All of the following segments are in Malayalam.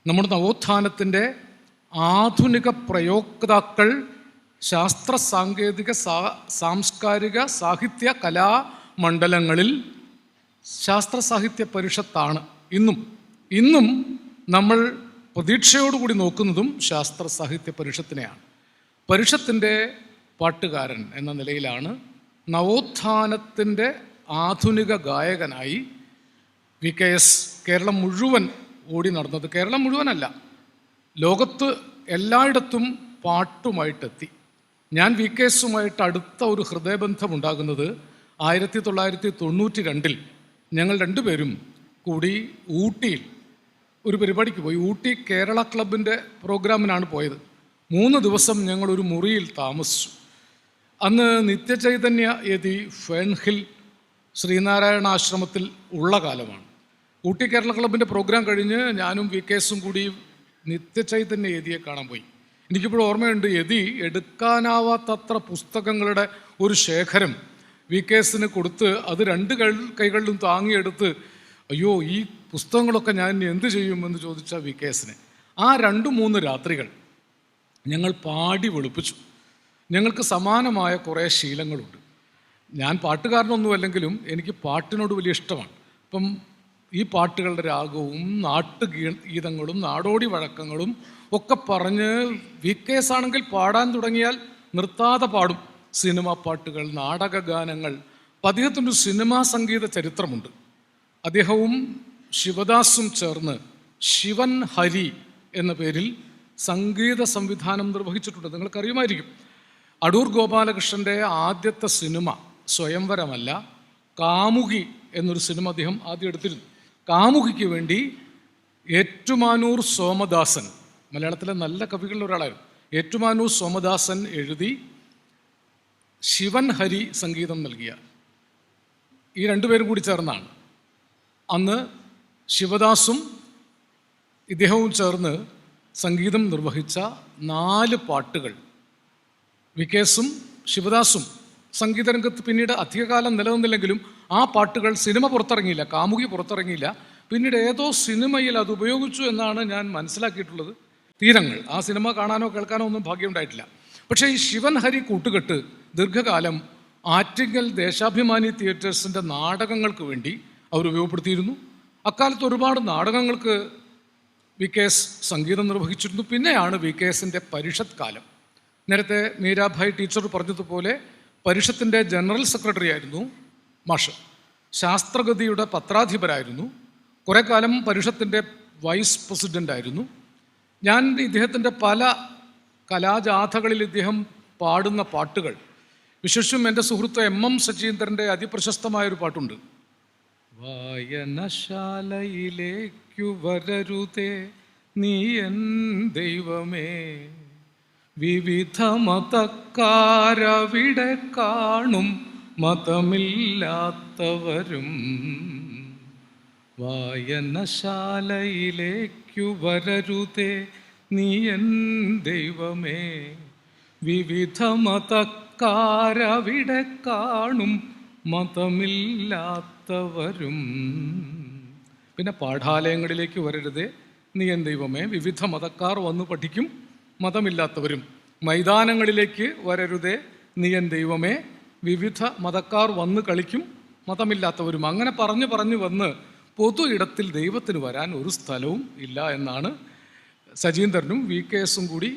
നമ്മുടെ നവോത്ഥാനത്തിൻ്റെ ആധുനിക പ്രയോക്താക്കൾ ശാസ്ത്ര സാങ്കേതിക സാംസ്കാരിക സാഹിത്യ കലാമണ്ഡലങ്ങളിൽ ശാസ്ത്ര സാഹിത്യ പരിഷത്താണ്. ഇന്നും നമ്മൾ പ്രതീക്ഷയോടുകൂടി നോക്കുന്നതും ശാസ്ത്ര സാഹിത്യ പരിഷത്തിനെയാണ്. പരിഷത്തിൻ്റെ പാട്ടുകാരൻ എന്ന നിലയിലാണ് നവോത്ഥാനത്തിൻ്റെ ആധുനിക ഗായകനായി VKS കേരളം മുഴുവൻ ഓടി നടന്നത്. കേരളം മുഴുവനല്ല, ലോകത്ത് എല്ലായിടത്തും പാട്ടുമായിട്ടെത്തി. ഞാൻ VKSുമായിട്ട് അടുത്ത ഒരു ഹൃദയബന്ധമുണ്ടാകുന്നത് 1992 ഞങ്ങൾ രണ്ടുപേരും കൂടി ഊട്ടിയിൽ ഒരു പരിപാടിക്ക് പോയി. ഊട്ടി കേരള ക്ലബിൻ്റെ പ്രോഗ്രാമിനാണ് പോയത്. 3 ദിവസം ഞങ്ങളൊരു മുറിയിൽ താമസിച്ചു. അന്ന് നിത്യചൈതന്യ യതി ഫേൺഹിൽ ശ്രീനാരായണ ആശ്രമത്തിൽ ഉള്ള കാലമാണ്. ഊട്ടി കേരള ക്ലബിൻ്റെ പ്രോഗ്രാം കഴിഞ്ഞ് ഞാനും VKSും കൂടി നിത്യചൈതന്യ യതിയെ കാണാൻ പോയി. എനിക്കിപ്പോഴും ഓർമ്മയുണ്ട്, യതി എടുക്കാനാവാത്തത്ര പുസ്തകങ്ങളുടെ ഒരു ശേഖരം VKSന് കൊടുത്ത് അത് 2 കൈകളിലും താങ്ങിയെടുത്ത് അയ്യോ ഈ പുസ്തകങ്ങളൊക്കെ ഞാൻ എന്ത് ചെയ്യുമെന്ന് ചോദിച്ച VKSന് ആ 2-3 രാത്രികൾ ഞങ്ങൾ പാടി വെളുപ്പിച്ചു. ഞങ്ങൾക്ക് സമാനമായ കുറേ ശീലങ്ങളുണ്ട്. ഞാൻ പാട്ടുകാരനൊന്നും അല്ലെങ്കിലും എനിക്ക് പാട്ടിനോട് വലിയ ഇഷ്ടമാണ്. അപ്പം ഈ പാട്ടുകളുടെ രാഗവും നാട്ടുഗീതങ്ങളും നാടോടി വഴക്കങ്ങളും ഒക്കെ പറഞ്ഞ് VKS ആണെങ്കിൽ പാടാൻ തുടങ്ങിയാൽ നിർത്താതെ പാടും. സിനിമാ പാട്ടുകൾ, നാടകഗാനങ്ങൾ. അപ്പം അദ്ദേഹത്തിനൊരു സിനിമാ സംഗീത ചരിത്രമുണ്ട്. അദ്ദേഹവും ശിവദാസും ചേർന്ന് ശിവൻ ഹരി എന്ന പേരിൽ സംഗീത സംവിധാനം നിർവഹിച്ചിട്ടുണ്ട്. നിങ്ങൾക്കറിയുമായിരിക്കും. അടൂർ ഗോപാലകൃഷ്ണൻ്റെ ആദ്യത്തെ സിനിമ സ്വയംവരമല്ല, കാമുകി എന്നൊരു സിനിമ അദ്ദേഹം ആദ്യം എടുത്തിരുന്നു. കാമുകിക്ക് വേണ്ടി ഏറ്റുമാനൂർ സോമദാസൻ, മലയാളത്തിലെ നല്ല കവികളിൽ ഒരാളായിരുന്നു, ഏറ്റുമാനൂർ സോമദാസൻ എഴുതി ശിവൻ ഹരി സംഗീതം നൽകിയ ഈ 2 പേരും കൂടി ചേർന്നാണ് അന്ന് ശിവദാസും ഇദ്ദേഹവും ചേർന്ന് സംഗീതം നിർവഹിച്ച 4 പാട്ടുകൾ. VKSും ശിവദാസും സംഗീതരംഗത്ത് പിന്നീട് അധികകാലം നിലനിന്നില്ലെങ്കിലും ആ പാട്ടുകൾ സിനിമ പുറത്തിറങ്ങിയില്ല, കാമുകി പുറത്തിറങ്ങിയില്ല. പിന്നീട് ഏതോ സിനിമയിൽ അത് ഉപയോഗിച്ചു എന്നാണ് ഞാൻ മനസ്സിലാക്കിയിട്ടുള്ളത്. തീരങ്ങൾ, ആ സിനിമ കാണാനോ കേൾക്കാനോ ഒന്നും ഭാഗ്യമുണ്ടായിട്ടില്ല. പക്ഷേ ഈ ശിവൻ ഹരി കൂട്ടുകെട്ട് ദീർഘകാലം ആറ്റിങ്ങൽ ദേശാഭിമാനി തിയേറ്റേഴ്സിൻ്റെ നാടകങ്ങൾക്ക് വേണ്ടി അവർ ഉപയോഗപ്പെടുത്തിയിരുന്നു. അക്കാലത്ത് ഒരുപാട് നാടകങ്ങൾക്ക് VKS സംഗീതം നിർവഹിച്ചിരുന്നു. പിന്നെയാണ് VKSൻ്റെ പരിഷത്ത് കാലം. നേരത്തെ മീരാഭായ് ടീച്ചർ പറഞ്ഞതുപോലെ പരിഷത്തിൻ്റെ ജനറൽ സെക്രട്ടറി ആയിരുന്നു മാഷ്. ശാസ്ത്രഗതിയുടെ പത്രാധിപരായിരുന്നു. കുറേ കാലം പരിഷത്തിൻ്റെ വൈസ് പ്രസിഡൻ്റായിരുന്നു. ഞാൻ ഇദ്ദേഹത്തിൻ്റെ പല കലാജാഥകളിൽ ഇദ്ദേഹം പാടുന്ന പാട്ടുകൾ, വിശേഷിച്ചും എൻ്റെ സുഹൃത്ത് MM സജീന്ദ്രൻ്റെ അതിപ്രശസ്തമായൊരു പാട്ടുണ്ട്. വായനശാലയിലേക്കു വരരുതേ നീ എൻ ദൈവമേ, വിവിധ മതക്കാരവിടെ കാണും മതമില്ലാത്തവരും. വായനശാലയിലേക്കു വരരുതേ നീ എൻ ദൈവമേ, വിവിധ മതക്കാരവിടെ കാണും മതമില്ലാത്തവരും. പിന്നെ പാഠാലയങ്ങളിലേക്ക് വരരുതേ നീ എൻ ദൈവമേ, വിവിധ മതക്കാർ വന്ന് പഠിക്കും മതമില്ലാത്തവരും. മൈതാനങ്ങളിലേക്ക് വരരുതേ നീ എൻ ദൈവമേ, വിവിധ മതക്കാർ വന്ന് കളിക്കും മതമില്ലാത്തവരും. അങ്ങനെ പറഞ്ഞു വന്ന് പൊതു ഇടത്തിൽ ദൈവത്തിന് വരാൻ ഒരു സ്ഥലവും ഇല്ല എന്നാണ് സജീന്ദ്രനും VKSും കൂടി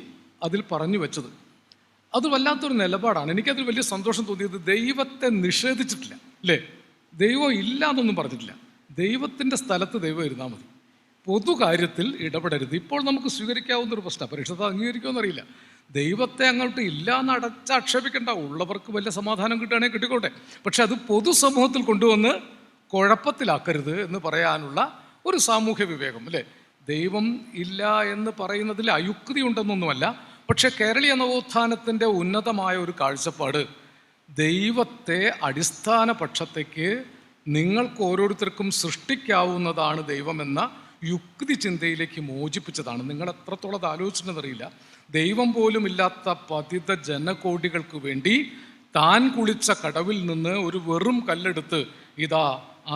അതിൽ പറഞ്ഞു വെച്ചത്. അത് വല്ലാത്തൊരു നിലപാടാണ്. എനിക്കതിൽ വലിയ സന്തോഷം തോന്നിയത്. ദൈവത്തെ നിഷേധിച്ചിട്ടില്ല, അല്ലേ? ദൈവം ഇല്ല എന്നൊന്നും പറഞ്ഞിട്ടില്ല. ദൈവത്തിൻ്റെ സ്ഥലത്ത് ദൈവം ഇരുന്നാൽ മതി, പൊതു കാര്യത്തിൽ ഇടപെടരുത്. ഇപ്പോൾ നമുക്ക് സ്വീകരിക്കാവുന്നൊരു പ്രശ്നമാണ്. പരിഷത്ത് അംഗീകരിക്കുമെന്നറിയില്ല. ദൈവത്തെ അങ്ങോട്ട് ഇല്ല എന്ന് അടച്ചാക്ഷേപിക്കേണ്ട, ഉള്ളവർക്ക് വലിയ സമാധാനം കിട്ടുകയാണെങ്കിൽ കിട്ടിക്കോട്ടെ. പക്ഷെ അത് പൊതുസമൂഹത്തിൽ കൊണ്ടുവന്ന് കുഴപ്പത്തിലാക്കരുത് എന്ന് പറയാനുള്ള ഒരു സാമൂഹ്യ വിവേകം, അല്ലേ? ദൈവം ഇല്ല എന്ന് പറയുന്നതിൽ അയുക്തി ഉണ്ടെന്നൊന്നുമല്ല. പക്ഷെ കേരളീയ നവോത്ഥാനത്തിൻ്റെ ഉന്നതമായ ഒരു കാഴ്ചപ്പാട് ദൈവത്തെ അടിസ്ഥാന പക്ഷത്തേക്ക് നിങ്ങൾക്ക് ഓരോരുത്തർക്കും സൃഷ്ടിക്കാവുന്നതാണ് ദൈവമെന്ന യുക്തി ചിന്തയിലേക്ക് മോചിപ്പിച്ചതാണ്. നിങ്ങൾ എത്രത്തോളം അത് ആലോചിച്ചിട്ടുണ്ടെന്നറിയില്ല. ദൈവം പോലും ഇല്ലാത്ത പതിത ജനകോടികൾക്ക് വേണ്ടി താൻ കുളിച്ച കടവിൽ നിന്ന് ഒരു വെറും കല്ലെടുത്ത് ഇതാ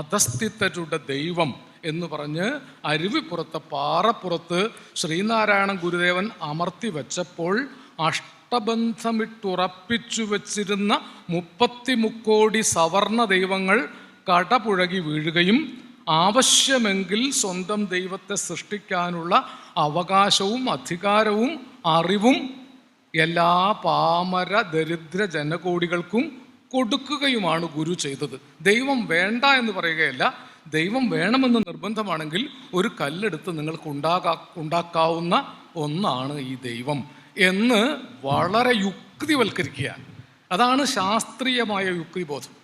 അധസ്ഥിതരുടെ ദൈവം എന്ന് പറഞ്ഞ് അരുവിപ്പുറത്തെ പാറപ്പുറത്ത് ശ്രീനാരായണ ഗുരുദേവൻ അമർത്തി വെച്ചപ്പോൾ അഷ്ടബന്ധമിട്ടുറപ്പിച്ചു വച്ചിരുന്ന 33 കോടി സവർണ ദൈവങ്ങൾ കടപുഴകി വീഴുകയും ആവശ്യമെങ്കിൽ സ്വന്തം ദൈവത്തെ സൃഷ്ടിക്കാനുള്ള അവകാശവും അധികാരവും അറിവും എല്ലാ പാമര ദരിദ്ര ജനകോടികൾക്കും കൊടുക്കുകയുമാണ് ഗുരു ചെയ്തത്. ദൈവം വേണ്ട എന്ന് പറയുകയല്ല, ദൈവം വേണമെന്ന് നിർബന്ധമാണെങ്കിൽ ഒരു കല്ലെടുത്ത് നിങ്ങൾക്ക് ഉണ്ടാക്കാവുന്ന ഒന്നാണ് ഈ ദൈവം എന്ന് വളരെ യുക്തിവൽക്കരിക്കുകയാണ്. അതാണ് ശാസ്ത്രീയമായ യുക്തിബോധം.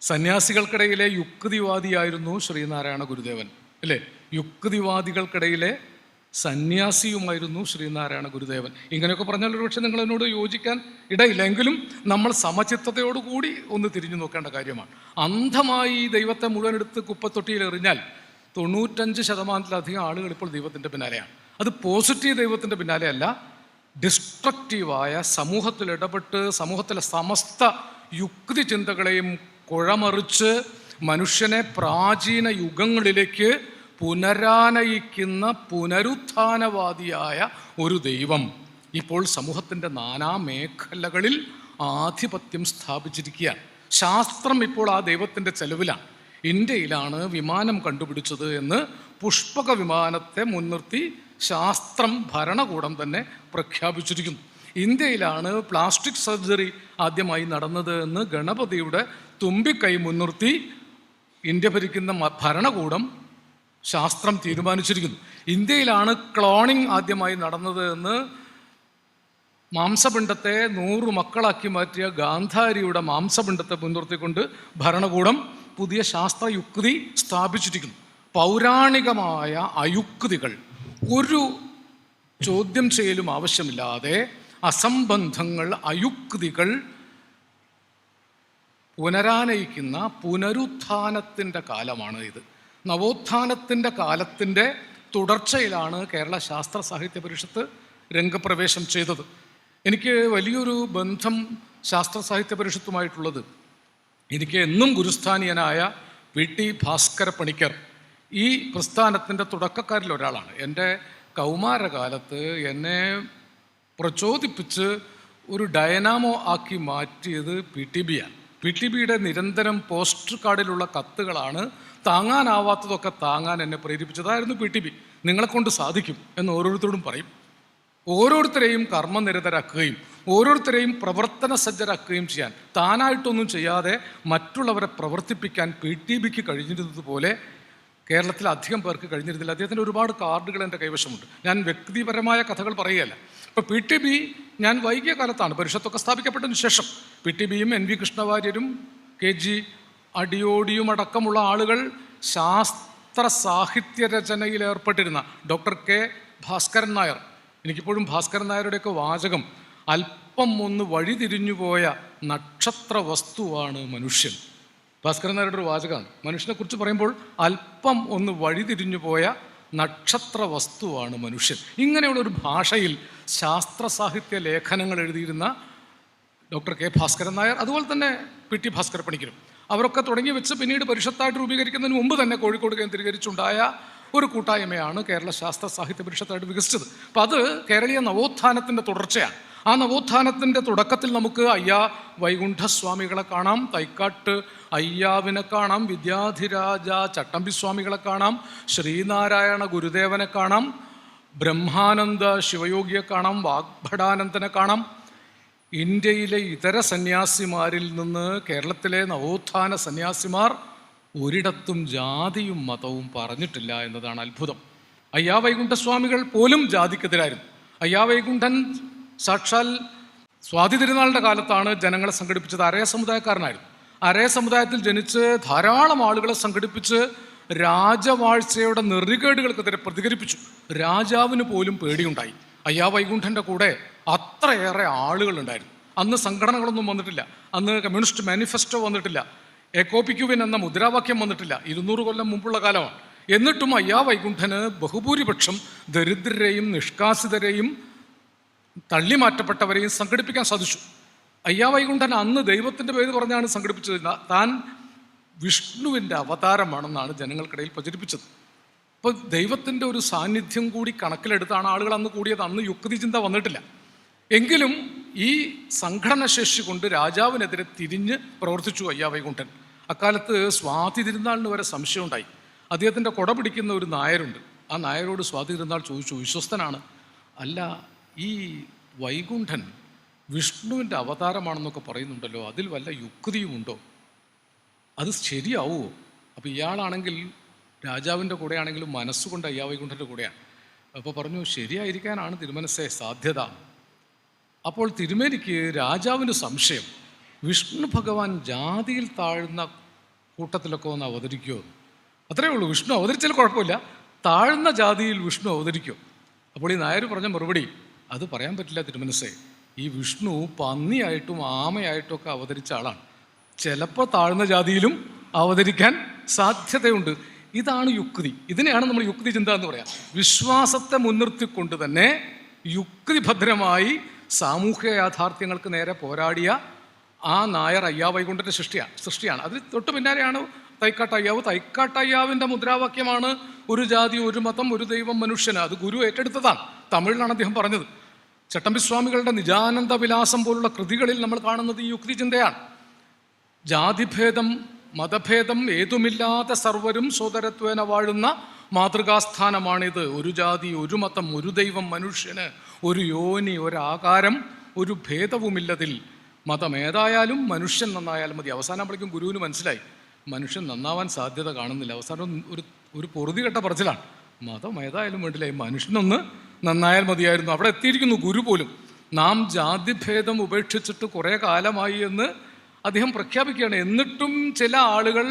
സന്യാസികൾക്കിടയിലെ യുക്തിവാദിയായിരുന്നു ശ്രീനാരായണ ഗുരുദേവൻ, അല്ലേ? യുക്തിവാദികൾക്കിടയിലെ സന്യാസിയുമായിരുന്നു ശ്രീനാരായണ ഗുരുദേവൻ. ഇങ്ങനെയൊക്കെ പറഞ്ഞാൽ ഒരുപക്ഷെ നിങ്ങൾ എന്നോട് യോജിക്കാൻ ഇടയില്ല. എങ്കിലും നമ്മൾ സമചിത്തതയോടുകൂടി ഒന്ന് തിരിഞ്ഞു നോക്കേണ്ട കാര്യമാണ്. അന്ധമായി ദൈവത്തെ മുഴുവൻ എടുത്ത് കുപ്പത്തൊട്ടിയിൽ എറിഞ്ഞാൽ 95% ആളുകൾ ഇപ്പോൾ ദൈവത്തിൻ്റെ പിന്നാലെയാണ്. അത് പോസിറ്റീവ് ദൈവത്തിൻ്റെ പിന്നാലെയല്ല, ഡിസ്ട്രക്റ്റീവായ സമൂഹത്തിൽ ഇടപെട്ട് സമൂഹത്തിലെ സമസ്ത യുക്തി ചിന്തകളെയും കുഴമറിച്ച് മനുഷ്യനെ പ്രാചീന യുഗങ്ങളിലേക്ക് പുനരാനയിക്കുന്ന പുനരുത്ഥാനവാദിയായ ഒരു ദൈവം ഇപ്പോൾ സമൂഹത്തിൻ്റെ നാനാ മേഖലകളിൽ ആധിപത്യം സ്ഥാപിച്ചിരിക്കുകയാണ്. ശാസ്ത്രം ഇപ്പോൾ ആ ദൈവത്തിൻ്റെ ചെലവിലാണ്. ഇന്ത്യയിലാണ് വിമാനം കണ്ടുപിടിച്ചത് എന്ന് പുഷ്പക വിമാനത്തെ മുൻനിർത്തി ശാസ്ത്രം ഭരണകൂടം തന്നെ പ്രഖ്യാപിച്ചിരിക്കുന്നു. ഇന്ത്യയിലാണ് പ്ലാസ്റ്റിക് സർജറി ആദ്യമായി നടന്നത് എന്ന് ഗണപതിയുടെ തുമ്പിക്കൈ മുൻനിർത്തി ഇന്ത്യ ഭരിക്കുന്ന ഭരണകൂടം ശാസ്ത്രം തീരുമാനിച്ചിരിക്കുന്നു. ഇന്ത്യയിലാണ് ക്ലോണിംഗ് ആദ്യമായി നടന്നത് എന്ന് മാംസപിണ്ഡത്തെ 100 മക്കളാക്കി മാറ്റിയ ഗാന്ധാരിയുടെ മാംസപിണ്ഡത്തെ മുൻനിർത്തിക്കൊണ്ട് ഭരണകൂടം പുതിയ ശാസ്ത്രയുക്തി സ്ഥാപിച്ചിരിക്കുന്നു. പൗരാണികമായ അയുക്തികൾ ഒരു ചോദ്യം ചെയ്യലും ആവശ്യമില്ലാതെ അസംബന്ധങ്ങൾ, അയുക്തികൾ പുനരാനയിക്കുന്ന പുനരുത്ഥാനത്തിൻ്റെ കാലമാണ് ഇത്. നവോത്ഥാനത്തിൻ്റെ കാലത്തിൻ്റെ തുടർച്ചയിലാണ് കേരള ശാസ്ത്ര സാഹിത്യ പരിഷത്ത് രംഗപ്രവേശം ചെയ്തത്. എനിക്ക് വലിയൊരു ബന്ധം ശാസ്ത്ര സാഹിത്യ പരിഷത്തുമായിട്ടുള്ളത്, എനിക്ക് എന്നും ഗുരുസ്ഥാനീയനായ VT ഭാസ്കര പണിക്കർ ഈ പ്രസ്ഥാനത്തിൻ്റെ തുടക്കക്കാരിൽ ഒരാളാണ്. എൻ്റെ കൗമാരകാലത്ത് എന്നെ പ്രചോദിപ്പിച്ച് ഒരു ഡയനാമോ ആക്കി മാറ്റിയത് PTB ആണ്. PTBയുടെ നിരന്തരം പോസ്റ്റ് കാർഡിലുള്ള കത്തുകളാണ് താങ്ങാനാവാത്തതൊക്കെ താങ്ങാൻ എന്നെ പ്രേരിപ്പിച്ചതായിരുന്നു PTB. നിങ്ങളെക്കൊണ്ട് സാധിക്കും എന്ന് ഓരോരുത്തരോടും പറയും. ഓരോരുത്തരെയും കർമ്മനിരതരാക്കുകയും ഓരോരുത്തരെയും പ്രവർത്തന സജ്ജരാക്കുകയും ചെയ്യാൻ, താനായിട്ടൊന്നും ചെയ്യാതെ മറ്റുള്ളവരെ പ്രവർത്തിപ്പിക്കാൻ PTBക്ക് കഴിഞ്ഞിരുന്നതുപോലെ കേരളത്തിൽ അധികം പേർക്ക് കഴിഞ്ഞിരുന്നില്ല. അദ്ദേഹത്തിൻ്റെ ഒരുപാട് കാർഡുകൾ എൻ്റെ കൈവശമുണ്ട്. ഞാൻ വ്യക്തിപരമായ കഥകൾ പറയുകയല്ല. ഇപ്പോൾ PTB ഞാൻ വൈകിയ കാലത്താണ്, പരിഷത്തൊക്കെ സ്ഥാപിക്കപ്പെട്ടതിന് ശേഷം PTBയും NV കൃഷ്ണവാര്യരും KG അടിയോടിയും അടക്കമുള്ള ആളുകൾ ശാസ്ത്ര സാഹിത്യ രചനയിൽ ഏർപ്പെട്ടിരുന്ന ഡോക്ടർ K ഭാസ്കരൻ നായർ, എനിക്കിപ്പോഴും ഭാസ്കരൻ നായരുടെയൊക്കെ വാചകം, അല്പം ഒന്ന് വഴിതിരിഞ്ഞുപോയ നക്ഷത്ര വസ്തുവാണ് മനുഷ്യൻ. ഭാസ്കരൻ നായരുടെ ഒരു വാചകമാണ്. മനുഷ്യനെക്കുറിച്ച് പറയുമ്പോൾ അല്പം ഒന്ന് വഴിതിരിഞ്ഞു പോയ നക്ഷത്ര വസ്തുവാണ് മനുഷ്യൻ. ഇങ്ങനെയുള്ളൊരു ഭാഷയിൽ ശാസ്ത്ര സാഹിത്യ ലേഖനങ്ങൾ എഴുതിയിരുന്ന ഡോക്ടർ K ഭാസ്കരൻ നായർ, അതുപോലെ തന്നെ PT ഭാസ്കര പണിക്കരും, അവരൊക്കെ തുടങ്ങി വെച്ച് പിന്നീട് പരിഷത്തായിട്ട് രൂപീകരിക്കുന്നതിന് മുമ്പ് തന്നെ കോഴിക്കോട് കേന്ദ്രീകരിച്ചുണ്ടായ ഒരു കൂട്ടായ്മയാണ് കേരള ശാസ്ത്ര സാഹിത്യ പരിഷത്തായിട്ട് വികസിച്ചത്. അപ്പം അത് കേരളീയ നവോത്ഥാനത്തിൻ്റെ തുടർച്ചയാണ്. ആ നവോത്ഥാനത്തിൻ്റെ തുടക്കത്തിൽ നമുക്ക് അയ്യാ വൈകുണ്ഠസ്വാമികളെ കാണാം, തൈക്കാട്ട് അയ്യാവിനെ കാണാം, വിദ്യാധിരാജ ചട്ടമ്പിസ്വാമികളെ കാണാം, ശ്രീനാരായണ ഗുരുദേവനെ കാണാം, ബ്രഹ്മാനന്ദ ശിവയോഗിയെ കാണാം, വാഗ്ഭടാനന്ദനെ കാണാം. ഇന്ത്യയിലെ ഇതര സന്യാസിമാരിൽ നിന്ന് കേരളത്തിലെ നവോത്ഥാന സന്യാസിമാർ ഒരിടത്തും ജാതിയും മതവും പറഞ്ഞിട്ടില്ല എന്നതാണ് അത്ഭുതം. അയ്യാ വൈകുണ്ഠസ്വാമികൾ പോലും ജാതിക്കെതിരായിരുന്നു. അയ്യാ വൈകുണ്ഠൻ സാക്ഷാൽ സ്വാതി തിരുനാളിൻ്റെ കാലത്താണ് ജനങ്ങളെ സംഘടിപ്പിച്ചത്. അരയ സമുദായക്കാരനായിരുന്നു. അരയ സമുദായത്തിൽ ജനിച്ച് ധാരാളം ആളുകളെ സംഘടിപ്പിച്ച് രാജവാഴ്ചയുടെ നെറികേടുകൾക്കെതിരെ പ്രതികരിപ്പിച്ചു. രാജാവിന് പോലും പേടിയുണ്ടായി. അയ്യാ വൈകുണ്ഠൻ്റെ കൂടെ അത്രയേറെ ആളുകളുണ്ടായിരുന്നു. അന്ന് സംഘടനകളൊന്നും വന്നിട്ടില്ല, അന്ന് കമ്മ്യൂണിസ്റ്റ് മാനിഫെസ്റ്റോ വന്നിട്ടില്ല, ഏകോപിക്കുവിൻ എന്ന മുദ്രാവാക്യം വന്നിട്ടില്ല. 200 കൊല്ലം മുമ്പുള്ള കാലമാണ്. എന്നിട്ടും അയ്യാ വൈകുണ്ഠന് ബഹുഭൂരിപക്ഷം ദരിദ്രരെയും നിഷ്കാസിതരെയും തള്ളിമാറ്റപ്പെട്ടവരെയും സംഘടിപ്പിക്കാൻ സാധിച്ചു. അയ്യാ വൈകുണ്ഠൻ അന്ന് ദൈവത്തിൻ്റെ പേര് പറഞ്ഞാണ് സംഘടിപ്പിച്ചത്. താൻ വിഷ്ണുവിൻ്റെ അവതാരമാണെന്നാണ് ജനങ്ങൾക്കിടയിൽ പ്രചരിപ്പിച്ചത്. അപ്പോൾ ദൈവത്തിൻ്റെ ഒരു സാന്നിധ്യം കൂടി കണക്കിലെടുത്താണ് ആളുകൾ അന്ന് കൂടിയത്. അന്ന് യുക്തി ചിന്ത വന്നിട്ടില്ല. എങ്കിലും ഈ സംഘടനശേഷി കൊണ്ട് രാജാവിനെതിരെ തിരിഞ്ഞ് പ്രവർത്തിച്ചു അയ്യാവൈകുണ്ഠൻ. അക്കാലത്ത് സ്വാതി തിരുനാളിന് വരെ സംശയമുണ്ടായി. അദ്ദേഹത്തിൻ്റെ കൊട പിടിക്കുന്ന ഒരു നായരുണ്ട്. ആ നായരോട് സ്വാതി തിരുനാൾ ചോദിച്ചു, വിശ്വസ്തനാണ്, അല്ല ഈ വൈകുണ്ഠൻ വിഷ്ണുവിൻ്റെ അവതാരമാണെന്നൊക്കെ പറയുന്നുണ്ടല്ലോ, അതിൽ വല്ല യുക്തിയുമുണ്ടോ? അത് ശരിയാവുമോ? അപ്പോൾ ഇയാളാണെങ്കിൽ രാജാവിൻ്റെ കൂടെയാണെങ്കിലും മനസ്സുകൊണ്ട് അയ്യാവൈകുണ്ഠൻ്റെ കൂടെയാണ്. അപ്പോൾ പറഞ്ഞു, ശരിയായിരിക്കാനാണ് തിരുമനസ്സേ സാധ്യത. അപ്പോൾ തിരുമേനിക്ക് രാജാവിന് സംശയം, വിഷ്ണു ഭഗവാൻ ജാതിയിൽ താഴ്ന്ന കൂട്ടത്തിലൊക്കെ വന്ന് അവതരിക്കുമോ? അത്രയേ ഉള്ളൂ. വിഷ്ണു അവതരിച്ചാൽ കുഴപ്പമില്ല, താഴ്ന്ന ജാതിയിൽ വിഷ്ണു അവതരിക്കും. അപ്പോൾ ഈ നായർ പറഞ്ഞ മറുപടി, അത് പറയാൻ പറ്റില്ല തിരുമനസ്സേ, ഈ വിഷ്ണു പന്നിയായിട്ടും ആമയായിട്ടും ഒക്കെ അവതരിച്ച ആളാണ്, ചിലപ്പോൾ താഴ്ന്ന ജാതിയിലും അവതരിക്കാൻ സാധ്യതയുണ്ട്. ഇതാണ് യുക്തി. ഇതിനെയാണ് നമ്മൾ യുക്തി ചിന്ത എന്ന് പറയാം. വിശ്വാസത്തെ മുൻനിർത്തിക്കൊണ്ട് തന്നെ യുക്തിഭദ്രമായി സാമൂഹ്യ യാഥാർത്ഥ്യങ്ങൾക്ക് നേരെ പോരാടിയ ആ നായർ അയ്യാവൈകുണ്ഠൻ്റെ സൃഷ്ടിയാണ്. അതിൽ തൊട്ട് പിന്നാലെയാണ് തൈക്കാട്ടയ്യാവ്. തൈക്കാട്ടയ്യാവിൻ്റെ മുദ്രാവാക്യമാണ് ഒരു ജാതി, ഒരു മതം, ഒരു ദൈവം, മനുഷ്യന്. അത് ഗുരു ഏറ്റെടുത്തതാണ്. തമിഴിലാണ് അദ്ദേഹം പറഞ്ഞത്. ചട്ടമ്പിസ്വാമികളുടെ നിജാനന്ദ വിലാസം പോലുള്ള കൃതികളിൽ നമ്മൾ കാണുന്നത് ഈ യുക്തി ചിന്തയാണ്. ജാതിഭേദം മതഭേദം ഏതുമില്ലാതെ സർവരും സോദരത്വേന വാഴുന്ന മാതൃകാസ്ഥാനമാണിത്. ഒരു ജാതി, ഒരു മതം, ഒരു ദൈവം, മനുഷ്യന് ഒരു യോനി, ഒരാകാരം, ഒരു ഭേദവുമില്ലതിൽ. മതം ഏതായാലും മനുഷ്യൻ നന്നായാലും മതി. അവസാനപ്പോഴേക്കും ഗുരുവിന് മനസ്സിലായി മനുഷ്യൻ നന്നാവാൻ സാധ്യത കാണുന്നില്ല. അവസാനം ഒരു പൊറുതി കെട്ട പറച്ചിലാണ്, മതം ഏതായാലും വേണ്ടില്ല, മനുഷ്യനൊന്ന് നന്നായാൽ മതിയായിരുന്നു. അവിടെ എത്തിയിരിക്കുന്നു ഗുരു പോലും. നാം ജാതിഭേദം ഉപേക്ഷിച്ചിട്ട് കുറേ കാലമായി എന്ന് അദ്ദേഹം പ്രഖ്യാപിക്കുകയാണ്. എന്നിട്ടും ചില ആളുകൾ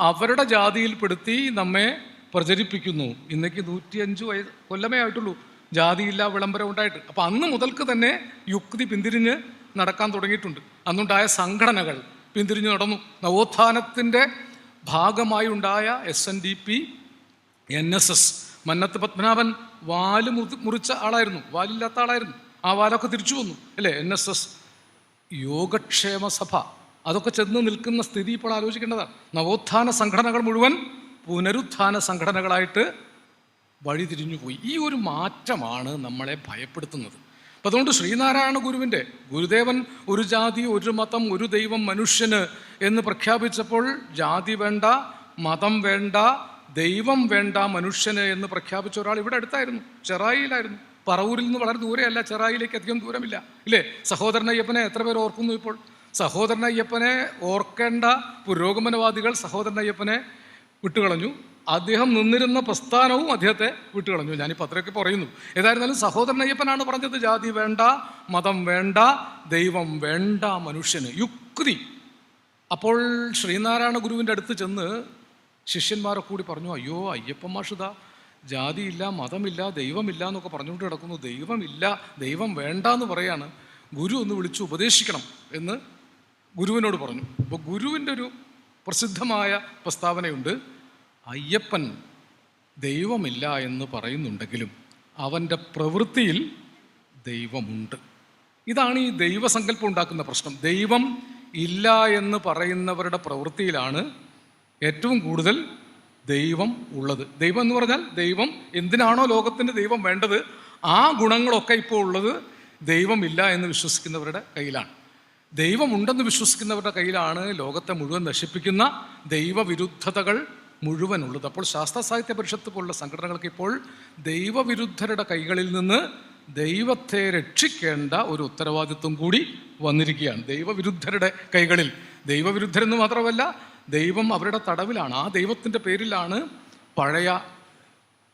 അവരുടെ ജാതിയിൽപ്പെടുത്തി നമ്മെ പ്രചരിപ്പിക്കുന്നു. ഇന്നേക്ക് 105 കൊല്ലമേ ആയിട്ടുള്ളൂ ജാതിയില്ല വിളംബരം ഉണ്ടായിട്ട്. അപ്പം അന്ന് മുതൽക്ക് തന്നെ യുക്തി പിന്തിരിഞ്ഞ് നടക്കാൻ തുടങ്ങിയിട്ടുണ്ട്. അന്നുണ്ടായ സംഘടനകൾ പിന്തിരിഞ്ഞ് നടന്നു. നവോത്ഥാനത്തിൻ്റെ ഭാഗമായി ഉണ്ടായ SNDP, NSS. മന്നത്ത് പത്മനാഭൻ വാല് മുറിച്ച ആളായിരുന്നു, വാലില്ലാത്ത ആളായിരുന്നു. ആ വാലൊക്കെ തിരിച്ചു വന്നു അല്ലേ. NSS, യോഗക്ഷേമ സഭ, അതൊക്കെ ചെന്ന് നിൽക്കുന്ന സ്ഥിതി ഇപ്പോൾ ആലോചിക്കേണ്ടതാണ്. നവോത്ഥാന സംഘടനകൾ മുഴുവൻ പുനരുത്ഥാന സംഘടനകളായിട്ട് വഴിതിരിഞ്ഞുപോയി. ഈ ഒരു മാറ്റമാണ് നമ്മളെ ഭയപ്പെടുത്തുന്നത്. അപ്പം അതുകൊണ്ട് ശ്രീനാരായണ ഗുരുവിൻ്റെ ഗുരുദേവൻ ഒരു ജാതി, ഒരു മതം, ഒരു ദൈവം, മനുഷ്യന് എന്ന് പ്രഖ്യാപിച്ചപ്പോൾ ജാതി വേണ്ട, മതം വേണ്ട, ദൈവം വേണ്ട, മനുഷ്യന് എന്ന് പ്രഖ്യാപിച്ച ഒരാൾ ഇവിടെ അടുത്തായിരുന്നു, ചെറായിലായിരുന്നു. പറവൂരിൽ നിന്ന് വളരെ ദൂരെയല്ല, ചെറായിലേക്ക് അധികം ദൂരമില്ല ഇല്ലേ. സഹോദരൻ അയ്യപ്പനെ എത്ര പേർ ഓർക്കുന്നു ഇപ്പോൾ? സഹോദരൻ അയ്യപ്പനെ ഓർക്കേണ്ട പുരോഗമനവാദികൾ സഹോദരൻ അയ്യപ്പനെ വിട്ടുകളഞ്ഞു. അദ്ദേഹം നിന്നിരുന്ന പ്രസ്ഥാനവും അദ്ദേഹത്തെ വിട്ടുകളഞ്ഞു. ഞാനിപ്പോൾ അത്രയൊക്കെ പറയുന്നു. ഏതായിരുന്നാലും സഹോദരൻ അയ്യപ്പനാണ് പറഞ്ഞത്, ജാതി വേണ്ട, മതം വേണ്ട, ദൈവം വേണ്ട, മനുഷ്യന്. യുക്തി. അപ്പോൾ ശ്രീനാരായണ ഗുരുവിൻ്റെ അടുത്ത് ചെന്ന് ശിഷ്യന്മാരൊക്കെ കൂടി പറഞ്ഞു, അയ്യോ അയ്യപ്പൻ മാഷിതാ ജാതിയില്ല, മതമില്ല, ദൈവമില്ല എന്നൊക്കെ പറഞ്ഞുകൊണ്ട് കിടക്കുന്നു. ദൈവമില്ല, ദൈവം വേണ്ട എന്ന് പറയാണ്. ഗുരു ഒന്ന് വിളിച്ച് ഉപദേശിക്കണം എന്ന് ഗുരുവിനോട് പറഞ്ഞു. അപ്പോൾ ഗുരുവിൻ്റെ ഒരു പ്രസിദ്ധമായ പ്രസ്താവനയുണ്ട്, അയ്യപ്പൻ ദൈവമില്ല എന്ന് പറയുന്നുണ്ടെങ്കിലും അവൻ്റെ പ്രവൃത്തിയിൽ ദൈവമുണ്ട്. ഇതാണ് ഈ ദൈവസങ്കല്പം ഉണ്ടാക്കുന്ന പ്രശ്നം. ദൈവം ഇല്ല എന്ന് പറയുന്നവരുടെ പ്രവൃത്തിയിലാണ് ഏറ്റവും കൂടുതൽ ദൈവം ഉള്ളത്. ദൈവം എന്ന് പറഞ്ഞാൽ ദൈവം എന്തിനാണോ ലോകത്തിൻ്റെ ദൈവം വേണ്ടത്, ആ ഗുണങ്ങളൊക്കെ ഇപ്പോൾ ഉള്ളത് ദൈവമില്ല എന്ന് വിശ്വസിക്കുന്നവരുടെ കയ്യിലാണ്. ദൈവമുണ്ടെന്ന് വിശ്വസിക്കുന്നവരുടെ കയ്യിലാണ് ലോകത്തെ മുഴുവൻ നശിപ്പിക്കുന്ന ദൈവവിരുദ്ധതകൾ മുഴുവൻ ഉള്ളത്. അപ്പോൾ ശാസ്ത്ര സാഹിത്യ പരിഷത്ത് പോലുള്ള സംഘടനകൾക്ക് ഇപ്പോൾ ദൈവവിരുദ്ധരുടെ കൈകളിൽ നിന്ന് ദൈവത്തെ രക്ഷിക്കേണ്ട ഒരു ഉത്തരവാദിത്വം കൂടി വന്നിരിക്കുകയാണ്. ദൈവവിരുദ്ധരുടെ കൈകളിൽ. ദൈവവിരുദ്ധരെന്ന് മാത്രമല്ല, ദൈവം അവരുടെ തടവിലാണ്. ആ ദൈവത്തിൻ്റെ പേരിലാണ് പഴയ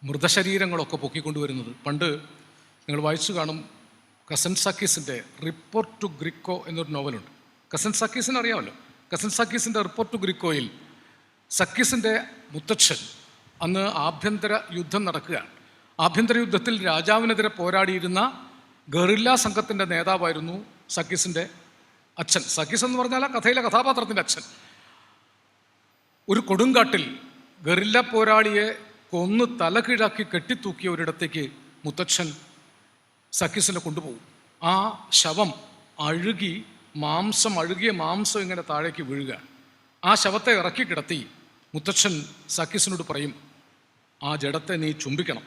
മൃതശരീരങ്ങളൊക്കെ പൊക്കിക്കൊണ്ടുവരുന്നത്. പണ്ട് നിങ്ങൾ വായിച്ചു കാണും, കസൻസാക്കീസിൻ്റെ റിപ്പോർട്ട് ടു ഗ്രിക്കോ എന്നൊരു നോവലുണ്ട്. കസൻസാക്കീസിനെ അറിയാമല്ലോ. കസൻസാക്കീസിൻ്റെ റിപ്പോർട്ട് ടു ഗ്രിക്കോയിൽ സക്കീസിൻ്റെ മുത്തച്ഛൻ അന്ന് ആഭ്യന്തര യുദ്ധം നടക്കുകയാണ്. ആഭ്യന്തര യുദ്ധത്തിൽ രാജാവിനെതിരെ പോരാടിയിരുന്ന ഗറില്ല സംഘത്തിൻ്റെ നേതാവായിരുന്നു സക്കീസിൻ്റെ അച്ഛൻ. സക്കീസ് എന്ന് പറഞ്ഞാൽ ആ കഥയിലെ കഥാപാത്രത്തിൻ്റെ അച്ഛൻ. ഒരു കൊടുങ്കാട്ടിൽ ഗറില്ല പോരാളിയെ കൊന്ന് തലകീഴാക്കി കെട്ടിത്തൂക്കിയ ഒരിടത്തേക്ക് മുത്തച്ഛൻ സക്കീസിനെ കൊണ്ടുപോകും. ആ ശവം അഴുകിയ മാംസം ഇങ്ങനെ താഴേക്ക് വീഴുകയാണ്. ആ ശവത്തെ ഇറക്കി കിടത്തി മുത്തച്ഛൻ സക്കീസിനോട് പറയും, ആ ജഡത്തെ നീ ചുംബിക്കണം.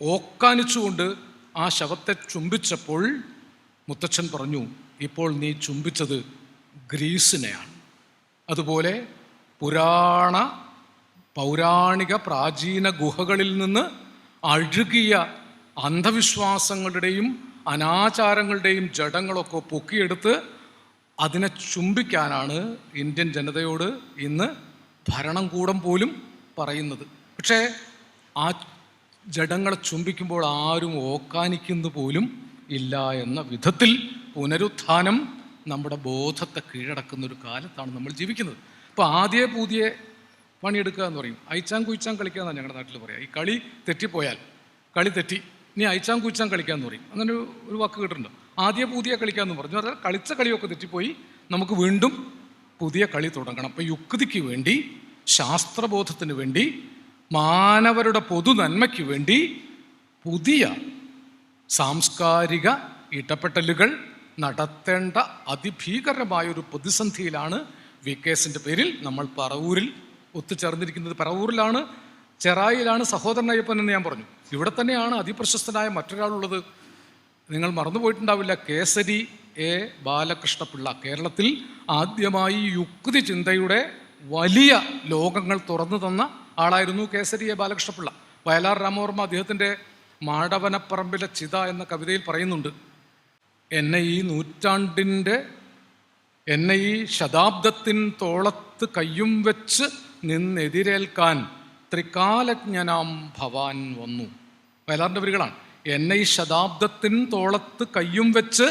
ഓക്കാനിച്ചുകൊണ്ട് ആ ശവത്തെ ചുംബിച്ചപ്പോൾ മുത്തച്ഛൻ പറഞ്ഞു, ഇപ്പോൾ നീ ചുംബിച്ചത് ഗ്രീസിനെയാണ്. അതുപോലെ പൗരാണിക പ്രാചീന ഗുഹകളിൽ നിന്ന് അഴുകിയ അന്ധവിശ്വാസങ്ങളുടെയും അനാചാരങ്ങളുടെയും ജഡങ്ങളൊക്കെ പൊക്കിയെടുത്ത് അതിനെ ചുംബിക്കാനാണ് ഇന്ത്യൻ ജനതയോട് ഇന്ന് ഭരണകൂടം പോലും പറയുന്നത്. പക്ഷേ ആ ജഡങ്ങളെ ചുംബിക്കുമ്പോൾ ആരും ഓക്കാനിക്കുന്ന പോലും ഇല്ല എന്ന വിധത്തിൽ പുനരുത്ഥാനം നമ്മുടെ ബോധത്തെ കീഴടക്കുന്ന ഒരു കാലത്താണ് നമ്മൾ ജീവിക്കുന്നത്. ഇപ്പോൾ ആദ്യ പുതിയ പണിയെടുക്കുക എന്ന് പറയും, അയച്ചാൻ കുയിച്ചാൻ കളിക്കുക എന്നാണ് ഞങ്ങളുടെ നാട്ടിൽ പറയാം. ഈ കളി തെറ്റിപ്പോയാൽ കളി തെറ്റി, ഇനി അയച്ചാൻ കുയിച്ചാൻ കളിക്കാമെന്ന് പറയും. അങ്ങനെ ഒരു വാക്ക് കേട്ടിട്ടുണ്ട്. ആദ്യ പുതിയ കളിക്കാമെന്ന് പറഞ്ഞു. അതായത് കളിച്ച കളിയൊക്കെ തെറ്റിപ്പോയി, നമുക്ക് വീണ്ടും പുതിയ കളി തുടങ്ങണം. അപ്പോൾ യുക്തിക്ക് വേണ്ടി, ശാസ്ത്രബോധത്തിന് വേണ്ടി, മാനവരുടെ പൊതു നന്മയ്ക്ക് വേണ്ടി പുതിയ സാംസ്കാരിക ഇടപെടലുകൾ നടത്തേണ്ട അതിഭീകരമായൊരു പ്രതിസന്ധിയിലാണ് VKSൻ്റെ പേരിൽ നമ്മൾ പറവൂരിൽ ഒത്തുചേർന്നിരിക്കുന്നത്. പറവൂരിലാണ്, ചെറായിലാണ് സഹോദരൻ അയ്യപ്പൻ എന്ന് ഞാൻ പറഞ്ഞു. ഇവിടെ തന്നെയാണ് അതിപ്രശസ്തനായ മറ്റൊരാളുള്ളത്. നിങ്ങൾ മറന്നുപോയിട്ടുണ്ടാവില്ല, കേസരി എ ബാലകൃഷ്ണപിള്ള. കേരളത്തിൽ ആദ്യമായി യുക്തി ചിന്തയുടെ വലിയ ലോകങ്ങൾ തുറന്നു തന്ന ആളായിരുന്നു കേസരി എ ബാലകൃഷ്ണപിള്ള. വയലാർ രാമവർമ്മ അദ്ദേഹത്തിൻ്റെ മാടവനപ്പറമ്പിലെ ചിത എന്ന കവിതയിൽ പറയുന്നുണ്ട്, എന്നെ ഈ ശതാബ്ദത്തിൻ തോളത്ത് കയ്യും വെച്ച് നിന്നെതിരേൽക്കാൻ ത്രികാലജ്ഞനാം ഭവാൻ വന്നു. വയലാറിൻ്റെ വരികളാണ്. എന്നെ ഈ ശതാബ്ദത്തിൻ തോളത്ത് കയ്യും വെച്ച്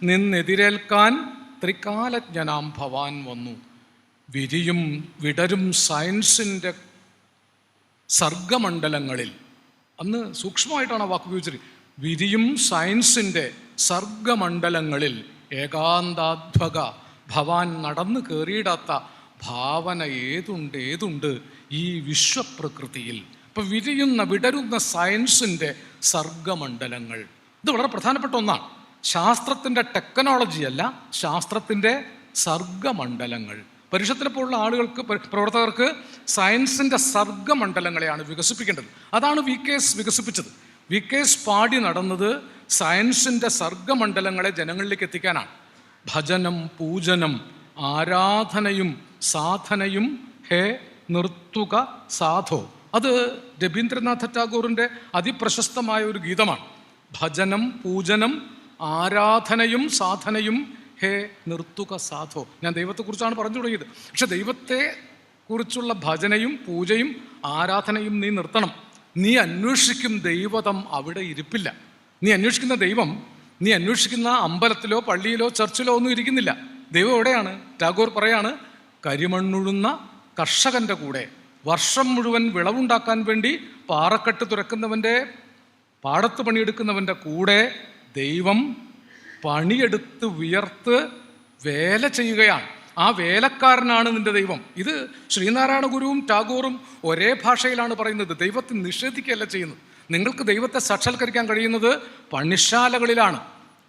നിന്നെതിരേൽക്കാൻ ത്രികാലജ്ഞനാം ഭവാൻ വന്നു. വിരിയും വിടരും സയൻസിൻ്റെ സർഗമണ്ഡലങ്ങളിൽ, അന്ന് സൂക്ഷ്മമായിട്ടാണ് ആ വാക്ക് ഉപയോഗിച്ചത്, വിരിയും സയൻസിൻ്റെ സർഗമണ്ഡലങ്ങളിൽ ഏകാന്താധ്വക ഭവാൻ നടന്നു കയറിയിടാത്ത ഭാവന ഏതുണ്ട് ഈ വിശ്വപ്രകൃതിയിൽ. ഇപ്പം വിടരുന്ന സയൻസിൻ്റെ സർഗമണ്ഡലങ്ങൾ, ഇത് വളരെ പ്രധാനപ്പെട്ട ഒന്നാണ്. ശാസ്ത്രത്തിൻ്റെ ടെക്നോളജി അല്ല, ശാസ്ത്രത്തിൻ്റെ സർഗമണ്ഡലങ്ങൾ. പരിഷത്തിനെ പോലുള്ള ആളുകൾക്ക്, പ്രവർത്തകർക്ക് സയൻസിൻ്റെ സർഗമണ്ഡലങ്ങളെയാണ് വികസിപ്പിക്കേണ്ടത്. അതാണ് VKS വികസിപ്പിച്ചത്. VKS പാടി നടന്നത് സയൻസിൻ്റെ സർഗമണ്ഡലങ്ങളെ ജനങ്ങളിലേക്ക് എത്തിക്കാനാണ്. ഭജനം, പൂജനം, ആരാധനയും സാധനയും ഹേ നിർത്തുക സാധോ. അത് രവീന്ദ്രനാഥ ടാഗോറിൻ്റെ അതിപ്രശസ്തമായ ഒരു ഗീതമാണ്. ഭജനം, പൂജനം, ആരാധനയും സാധനയും ഹേ നിർത്തുക സാധോ. ഞാൻ ദൈവത്തെക്കുറിച്ചാണ് പറഞ്ഞു തുടങ്ങിയത്. പക്ഷെ ദൈവത്തെ കുറിച്ചുള്ള ഭജനയും പൂജയും ആരാധനയും നീ നിർത്തണം. നീ അന്വേഷിക്കും ദൈവതം അവിടെ ഇരിപ്പില്ല. നീ അന്വേഷിക്കുന്ന ദൈവം നീ അന്വേഷിക്കുന്ന അമ്പലത്തിലോ പള്ളിയിലോ ചർച്ചിലോ ഒന്നും ഇരിക്കുന്നില്ല. ദൈവം എവിടെയാണ്? ടാഗോർ പറയാണ്, കരിമണ്ണുഴുന്ന കർഷകൻ്റെ കൂടെ, വർഷം മുഴുവൻ വിളവുണ്ടാക്കാൻ വേണ്ടി പാറക്കെട്ട് തുറക്കുന്നവൻ്റെ, പാടത്ത് പണിയെടുക്കുന്നവൻ്റെ കൂടെ ദൈവം പണിയെടുത്ത് വിയർത്ത് വേല ചെയ്യുകയാണ്. ആ വേലക്കാരനാണ് നിന്റെ ദൈവം. ഇത് ശ്രീനാരായണ ഗുരുവും ടാഗോറും ഒരേ ഭാഷയിലാണ് പറയുന്നത്. ദൈവത്തെ നിഷേധിക്കുകയല്ല ചെയ്യുന്നത്. നിങ്ങൾക്ക് ദൈവത്തെ സാക്ഷാത്കരിക്കാൻ കഴിയുന്നത് പണിശാലകളിലാണ്,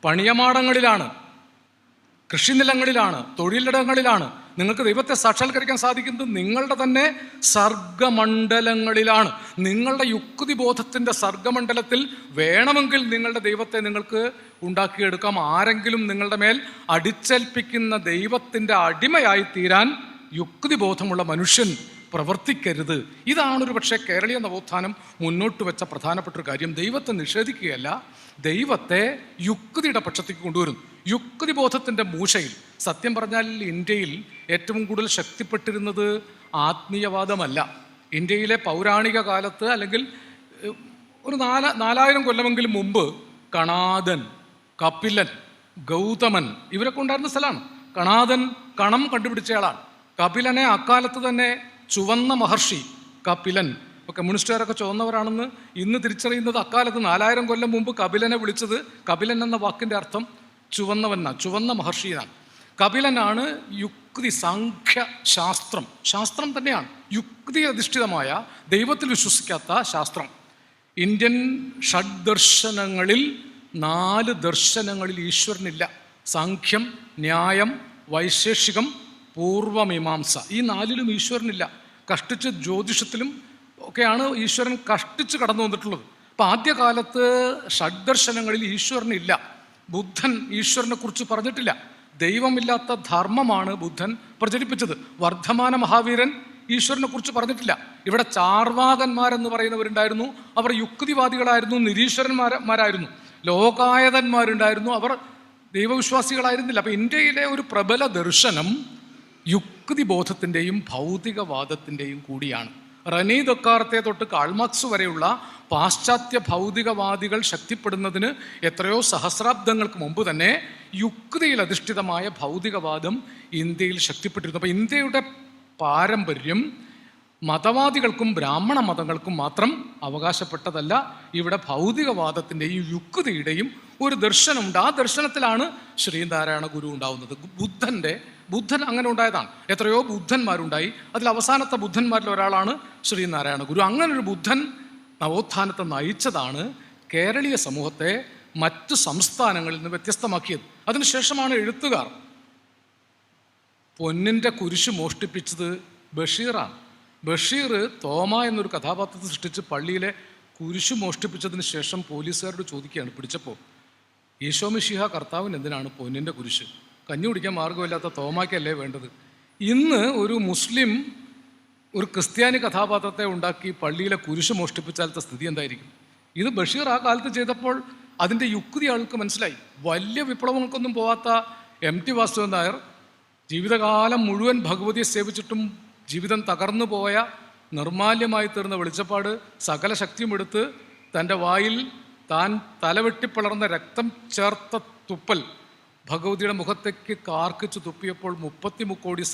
പണിയമാടങ്ങളിലാണ്, കൃഷിനിലങ്ങളിലാണ്, തൊഴിലിടങ്ങളിലാണ്. നിങ്ങൾക്ക് ദൈവത്തെ സാക്ഷാത്കരിക്കാൻ സാധിക്കുന്നത് നിങ്ങളുടെ തന്നെ സർഗമണ്ഡലങ്ങളിലാണ്. നിങ്ങളുടെ യുക്തിബോധത്തിൻ്റെ സർഗമണ്ഡലത്തിൽ വേണമെങ്കിൽ നിങ്ങളുടെ ദൈവത്തെ നിങ്ങൾക്ക് ഉണ്ടാക്കിയെടുക്കാം. ആരെങ്കിലും നിങ്ങളുടെ മേൽ അടിച്ചേൽപ്പിക്കുന്ന ദൈവത്തിൻ്റെ അടിമയായി തീരാൻ യുക്തിബോധമുള്ള മനുഷ്യൻ പ്രവർത്തിക്കരുത്. ഇതാണൊരു പക്ഷേ കേരളീയ നവോത്ഥാനം മുന്നോട്ട് വെച്ച പ്രധാനപ്പെട്ട ഒരു കാര്യം. ദൈവത്തെ നിഷേധിക്കുകയല്ല, ദൈവത്തെ യുക്തിയുടെ പക്ഷത്തേക്ക് കൊണ്ടുവരുന്നു. യുക്തിബോധത്തിൻ്റെ മൂശയിൽ, സത്യം പറഞ്ഞാൽ ഇന്ത്യയിൽ ഏറ്റവും കൂടുതൽ ശക്തിപ്പെട്ടിരുന്നത് ആത്മീയവാദമല്ല. ഇന്ത്യയിലെ പൗരാണിക കാലത്ത്, അല്ലെങ്കിൽ ഒരു 4000 കൊല്ലമെങ്കിലും മുമ്പ് കണാദൻ, കപിലൻ, ഗൗതമൻ ഇവരൊക്കെ ഉണ്ടായിരുന്ന സ്ഥലമാണ്. കണാദൻ കണം കണ്ടുപിടിച്ചയാളാണ്. കപിലനെ അക്കാലത്ത് തന്നെ ചുവന്ന മഹർഷി കപിലൻ, ഇപ്പോൾ കമ്മ്യൂണിസ്റ്റുകാരൊക്കെ ചുവന്നവരാണെന്ന് ഇന്ന് തിരിച്ചറിയുന്നത് അക്കാലത്ത് 4000 കൊല്ലം മുമ്പ് കപിലനെ വിളിച്ചത്, കപിലൻ എന്ന വാക്കിൻ്റെ അർത്ഥം ചുവന്നവനാണ്, ചുവന്ന മഹർഷിയാണ്. കപിലനാണ് യുക്തി, സാഖ്യ ശാസ്ത്രം, ശാസ്ത്രം തന്നെയാണ് യുക്തി അധിഷ്ഠിതമായ, ദൈവത്തിൽ വിശ്വസിക്കാത്ത ശാസ്ത്രം. ഇന്ത്യൻ ഷഡ്ദർശനങ്ങളിൽ 4 ദർശനങ്ങളിൽ ഈശ്വരനില്ല. സാഖ്യം, ന്യായം, വൈശേഷികം, പൂർവമീമാംസ. ഈ നാലിലും ഈശ്വരനില്ല. കഷ്ടിച്ച് ജ്യോതിഷത്തിലും ഒക്കെയാണ് ഈശ്വരൻ കഷ്ടിച്ച് കടന്നു വന്നിട്ടുള്ളത്. അപ്പം ആദ്യകാലത്ത് ഷഡ്ദർശനങ്ങളിൽ ഈശ്വരനില്ല. ബുദ്ധൻ ഈശ്വരനെ കുറിച്ച് പറഞ്ഞിട്ടില്ല. ദൈവമില്ലാത്ത ധർമ്മമാണ് ബുദ്ധൻ പ്രചരിപ്പിച്ചത്. വർദ്ധമാന മഹാവീരൻ ഈശ്വരനെ കുറിച്ച് പറഞ്ഞിട്ടില്ല. ഇവിടെ ചാർവാകന്മാരെന്ന് പറയുന്നവരുണ്ടായിരുന്നു, അവർ യുക്തിവാദികളായിരുന്നു, നിരീശ്വരന്മാരായിരുന്നു. ലോകായതന്മാരുണ്ടായിരുന്നു, അവർ ദൈവവിശ്വാസികളായിരുന്നില്ല. അപ്പം ഇന്ത്യയിലെ ഒരു പ്രബല ദർശനം യുക്തിബോധത്തിൻ്റെയും ഭൗതികവാദത്തിൻ്റെയും കൂടിയാണ്. റെനി ദെക്കാർത്തെ തൊട്ട് കാൾമാർക്സ് വരെയുള്ള പാശ്ചാത്യ ഭൗതികവാദികൾ ശക്തിപ്പെടുന്നതിന് എത്രയോ സഹസ്രാബ്ദങ്ങൾക്ക് മുമ്പ് തന്നെ യുക്തിയിൽ അധിഷ്ഠിതമായ ഭൗതികവാദം ഇന്ത്യയിൽ ശക്തിപ്പെട്ടിരുന്നു. അപ്പോൾ ഇന്ത്യയുടെ പാരമ്പര്യം മതവാദികൾക്കും ബ്രാഹ്മണ മതങ്ങൾക്കും മാത്രം അവകാശപ്പെട്ടതല്ല. ഇവിടെ ഭൗതികവാദത്തിൻ്റെയും യുക്തിയുടെയും ഒരു ദർശനമുണ്ട്. ആ ദർശനത്തിലാണ് ശ്രീനാരായണ ഗുരു ഉണ്ടാവുന്നത്. ബുദ്ധൻ അങ്ങനെ ഉണ്ടായതാണ്. എത്രയോ ബുദ്ധന്മാരുണ്ടായി. അതിൽ അവസാനത്തെ ബുദ്ധന്മാരിൽ ഒരാളാണ് ശ്രീനാരായണ ഗുരു. അങ്ങനൊരു ബുദ്ധൻ നവോത്ഥാനത്തെ നയിച്ചതാണ് കേരളീയ സമൂഹത്തെ മറ്റു സംസ്ഥാനങ്ങളിൽ നിന്ന് വ്യത്യസ്തമാക്കിയത്. അതിനുശേഷമാണ് എഴുത്തുകാർ പൊന്നിൻ്റെ കുരിശ് മോഷ്ടിപ്പിച്ചത് ബഷീറാണ്. ബഷീർ തോമ എന്നൊരു കഥാപാത്രത്തെ സൃഷ്ടിച്ച് പള്ളിയിലെ കുരിശ് മോഷ്ടിപ്പിച്ചതിന് ശേഷം പോലീസുകാരോട് ചോദിക്കുകയാണ് പിടിച്ചപ്പോൾ, ഈശോ മിശിഹ കർത്താവിന് എന്തിനാണ് പൊന്നിൻ്റെ കുരിശ്? കഞ്ഞി കുടിക്കാൻ മാർഗമില്ലാത്ത തോമാക്കല്ലേ വേണ്ടത്? ഇന്ന് ഒരു മുസ്ലിം ഒരു ക്രിസ്ത്യാനി കഥാപാത്രത്തെ ഉണ്ടാക്കി പള്ളിയിലെ കുരിശ് മോഷ്ടിപ്പിച്ചാലത്തെ സ്ഥിതി എന്തായിരിക്കും? ഇത് ബഷീർ ആ കാലത്ത് ചെയ്തപ്പോൾ അതിൻ്റെ യുക്തി ആൾക്ക് മനസ്സിലായി. വലിയ വിപ്ലവങ്ങൾക്കൊന്നും പോവാത്ത MT വാസുദേവൻ നായർ ജീവിതകാലം മുഴുവൻ ഭഗവതിയെ സേവിച്ചിട്ടും ജീവിതം തകർന്നു പോയ നിർമാല്യമായി തീർന്ന വെളിച്ചപ്പാട് സകല ശക്തിയും എടുത്ത് തൻ്റെ വായിൽ താൻ തലവെട്ടിപ്പിളർന്ന രക്തം ചേർത്ത തുപ്പൽ ഭഗവതിയുടെ മുഖത്തേക്ക് കാർക്കിച്ച് തുപ്പിയപ്പോൾ 33 കോടി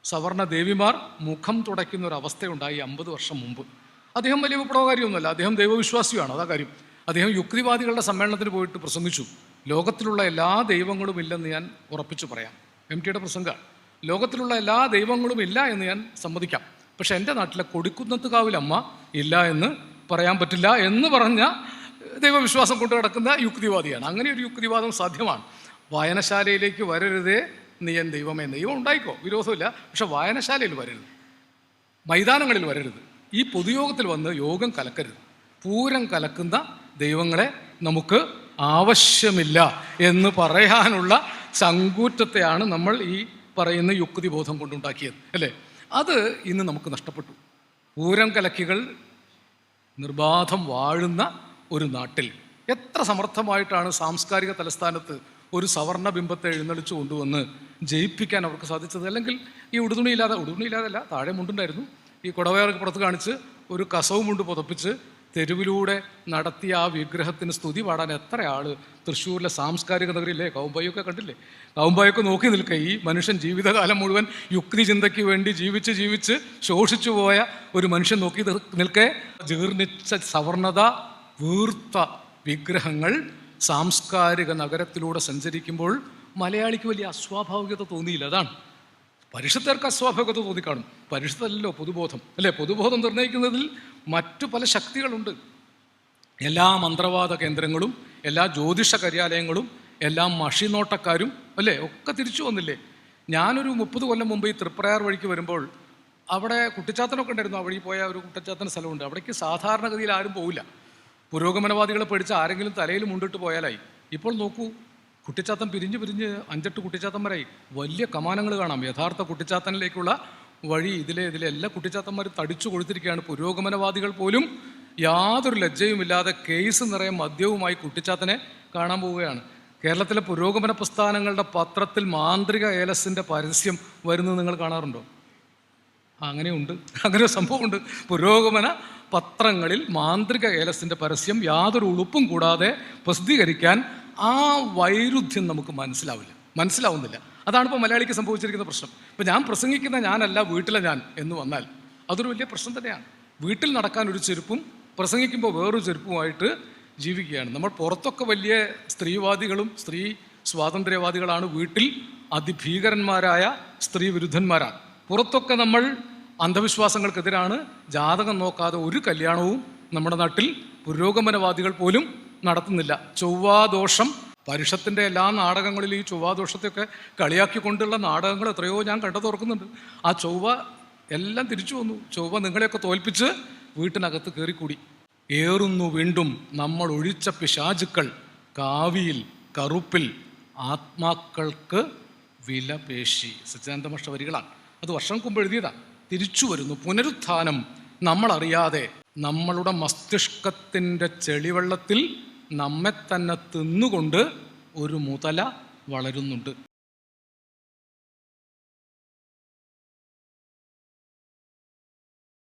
സവർണ ദേവിമാർ മുഖം തുടയ്ക്കുന്ന ഒരു അവസ്ഥയുണ്ടായി 50 വർഷം മുമ്പ്. അദ്ദേഹം വലിയ വിപ്ലവകാരിയൊന്നുമല്ല, അദ്ദേഹം ദൈവവിശ്വാസിയാണ്. അതാ കാര്യം. അദ്ദേഹം യുക്തിവാദികളുടെ സമ്മേളനത്തിന് പോയിട്ട് പ്രസംഗിച്ചു. ലോകത്തിലുള്ള എല്ലാ ദൈവങ്ങളും ഇല്ലെന്ന് ഞാൻ ഉറപ്പിച്ചു പറയാം. MTയുടെ പ്രസംഗമാണ്. ലോകത്തിലുള്ള എല്ലാ ദൈവങ്ങളും ഇല്ല എന്ന് ഞാൻ സമ്മതിക്കാം, പക്ഷെ എൻ്റെ നാട്ടിലെ കൊടിക്കുന്നത്തുകാവിലമ്മ ഇല്ല എന്ന് പറയാൻ പറ്റില്ല എന്ന് പറഞ്ഞ ദൈവവിശ്വാസം കൊണ്ട് കിടക്കുന്ന യുക്തിവാദിയാണ്. അങ്ങനെ ഒരു യുക്തിവാദം സാധ്യമാണ്. വായനശാലയിലേക്ക് വരരുതേ നീ എൻ ദൈവമേ. ദൈവം ഉണ്ടായിക്കോ, വിരോധമില്ല, പക്ഷെ വായനശാലയിൽ വരരുത്, മൈതാനങ്ങളിൽ വരരുത്, ഈ പൊതുയോഗത്തിൽ വന്ന് യോഗം കലക്കരുത്. പൂരം കലക്കുന്ന ദൈവങ്ങളെ നമുക്ക് ആവശ്യമില്ല എന്ന് പറയാനുള്ള ചങ്കൂറ്റത്തെയാണ് നമ്മൾ ഈ പറയുന്ന യുക്തിബോധം കൊണ്ടുണ്ടാക്കിയത്, അല്ലേ? അത് ഇന്ന് നമുക്ക് നഷ്ടപ്പെട്ടു. പൂരം കലക്കികൾ നിർബാധം വാഴുന്ന ഒരു നാട്ടിൽ എത്ര സമർത്ഥമായിട്ടാണ് സാംസ്കാരിക തലസ്ഥാനത്ത് ഒരു സവർണ ബിംബത്തെ എഴുന്നള്ളിച്ചു കൊണ്ടുവന്ന് ജയിപ്പിക്കാൻ അവർക്ക് സാധിച്ചത്. അല്ലെങ്കിൽ ഈ ഉടുതുണിയില്ലാതല്ല, താഴെ മുണ്ടുണ്ടായിരുന്നു, ഈ കുടവയർക്ക് പുറത്ത് കാണിച്ച് ഒരു കസവും മുണ്ട് പുതപ്പിച്ച് തെരുവിലൂടെ നടത്തിയ ആ വിഗ്രഹത്തിന് സ്തുതി പാടാൻ എത്ര ആൾ തൃശ്ശൂരിലെ സാംസ്കാരിക നഗരിയില്ലേ, കൗമ്പായൊക്കെ കണ്ടില്ലേ? കൗമ്പായൊക്കെ നോക്കി നിൽക്കുക. ഈ മനുഷ്യൻ ജീവിതകാലം മുഴുവൻ യുക്തി ചിന്തയ്ക്ക് വേണ്ടി ജീവിച്ച് ശോഷിച്ചു പോയ ഒരു മനുഷ്യൻ നോക്കി നിൽക്കെ ജീർണിച്ച സവർണത വീർത്ത വിഗ്രഹങ്ങൾ സാംസ്കാരിക നഗരത്തിലൂടെ സഞ്ചരിക്കുമ്പോൾ മലയാളിക്ക് വലിയ അസ്വാഭാവികത തോന്നിയില്ല. അതാണ്. പരിഷത്തുകാർക്ക് അസ്വാഭാവികത തോന്നിക്കാണും. പരിഷത്തല്ലോ പൊതുബോധം, അല്ലേ? പൊതുബോധം നിർണ്ണയിക്കുന്നതിൽ മറ്റു പല ശക്തികളുണ്ട്. എല്ലാ മന്ത്രവാദ കേന്ദ്രങ്ങളും എല്ലാ ജ്യോതിഷ കാര്യാലയങ്ങളും എല്ലാ മഷിനോട്ടക്കാരും, അല്ലേ, ഒക്കെ തിരിച്ചു വന്നില്ലേ? ഞാനൊരു 30 കൊല്ലം മുമ്പ് ഈ തൃപ്രയാർ വഴിക്ക് വരുമ്പോൾ അവിടെ കുട്ടിച്ചാത്തനൊക്കെ ഉണ്ടായിരുന്നു. ആ വഴി പോയ ഒരു കുട്ടിച്ചാത്തന സ്ഥലമുണ്ട്. അവിടേക്ക് സാധാരണഗതിയിൽ ആരും പോവില്ല. പുരോഗമനവാദികളെ പേടിച്ച് ആരെങ്കിലും തലയിൽ മുണ്ടിട്ട് പോയാലായി. ഇപ്പോൾ നോക്കൂ, കുട്ടിച്ചാത്തൻ പിരിഞ്ഞ് 5-8 കുട്ടിച്ചാത്തന്മാരായി. വലിയ കമാനങ്ങൾ കാണാം. യഥാർത്ഥ കുട്ടിച്ചാത്തനിലേക്കുള്ള വഴി ഇതിലെ എല്ലാ കുട്ടിച്ചാത്തന്മാരും തടിച്ചു കൊടുത്തിരിക്കുകയാണ്. പുരോഗമനവാദികൾ പോലും യാതൊരു ലജ്ജയുമില്ലാതെ കേസ് നിറയെ മദ്യവുമായി കുട്ടിച്ചാത്തനെ കാണാൻ പോവുകയാണ്. കേരളത്തിലെ പുരോഗമന പ്രസ്ഥാനങ്ങളുടെ പത്രത്തിൽ മാന്ത്രിക ഏലസിൻ്റെ പരസ്യം വരുന്നത് നിങ്ങൾ കാണാറുണ്ടോ? അങ്ങനെയുണ്ട്, അങ്ങനെ ഒരു സംഭവമുണ്ട്. പുരോഗമന പത്രങ്ങളിൽ മാന്ത്രിക ഏലസിൻ്റെ പരസ്യം യാതൊരു ഉളുപ്പും കൂടാതെ പ്രസിദ്ധീകരിക്കാൻ ആ വൈരുദ്ധ്യം നമുക്ക് മനസ്സിലാവുന്നില്ല. അതാണിപ്പോൾ മലയാളിക്ക് സംഭവിച്ചിരിക്കുന്ന പ്രശ്നം. ഇപ്പോൾ ഞാൻ പ്രസംഗിക്കുന്ന ഞാനല്ല വീട്ടിലെ ഞാൻ എന്ന് വന്നാൽ അതൊരു വലിയ പ്രശ്നം തന്നെയാണ്. വീട്ടിൽ നടക്കാൻ ഒരു ചെരുപ്പും പ്രസംഗിക്കുമ്പോൾ വേറൊരു ചെരുപ്പുമായിട്ട് ജീവിക്കുകയാണ് നമ്മൾ. പുറത്തൊക്കെ വലിയ സ്ത്രീവാദികളും സ്ത്രീ സ്വാതന്ത്ര്യവാദികളാണ്, വീട്ടിൽ അതിഭീകരന്മാരായ സ്ത്രീ വിരുദ്ധന്മാരാണ്. പുറത്തൊക്കെ നമ്മൾ അന്ധവിശ്വാസങ്ങൾക്കെതിരാണ്. ജാതകം നോക്കാതെ ഒരു കല്യാണവും നമ്മുടെ നാട്ടിൽ പുരോഗമനവാദികൾ പോലും നടത്തുന്നില്ല. ചൊവ്വാദോഷം പരിഷത്തിൻ്റെ എല്ലാ നാടകങ്ങളിലും ഈ ചൊവ്വാദോഷത്തെയൊക്കെ കളിയാക്കിക്കൊണ്ടുള്ള നാടകങ്ങൾ എത്രയോ ഞാൻ കണ്ടതോർക്കുന്നുണ്ട്. ആ ചൊവ്വ എല്ലാം തിരിച്ചു വന്നു. ചൊവ്വ നിങ്ങളെയൊക്കെ തോൽപ്പിച്ച് വീട്ടിനകത്ത് കയറിക്കൂടി. ഏറുന്നു വീണ്ടും നമ്മൾ ഒഴിച്ച പിശാചുക്കൾ കാവിയിൽ കറുപ്പിൽ ആത്മാക്കൾക്ക് വില പേശി. സച്ചിദാനന്ദ മാഷ്ട വരികളാണ്. അത് വർഷം മുമ്പ് എഴുതിയതാ. തിരിച്ചു വരുന്നു. പുനരുത്ഥാനം നമ്മളറിയാതെ നമ്മളുടെ മസ്തിഷ്കത്തിൻ്റെ ചെളിവെള്ളത്തിൽ നമ്മെ തന്നെ തിന്നുകൊണ്ട് ഒരു മുതല വളരുന്നുണ്ട്.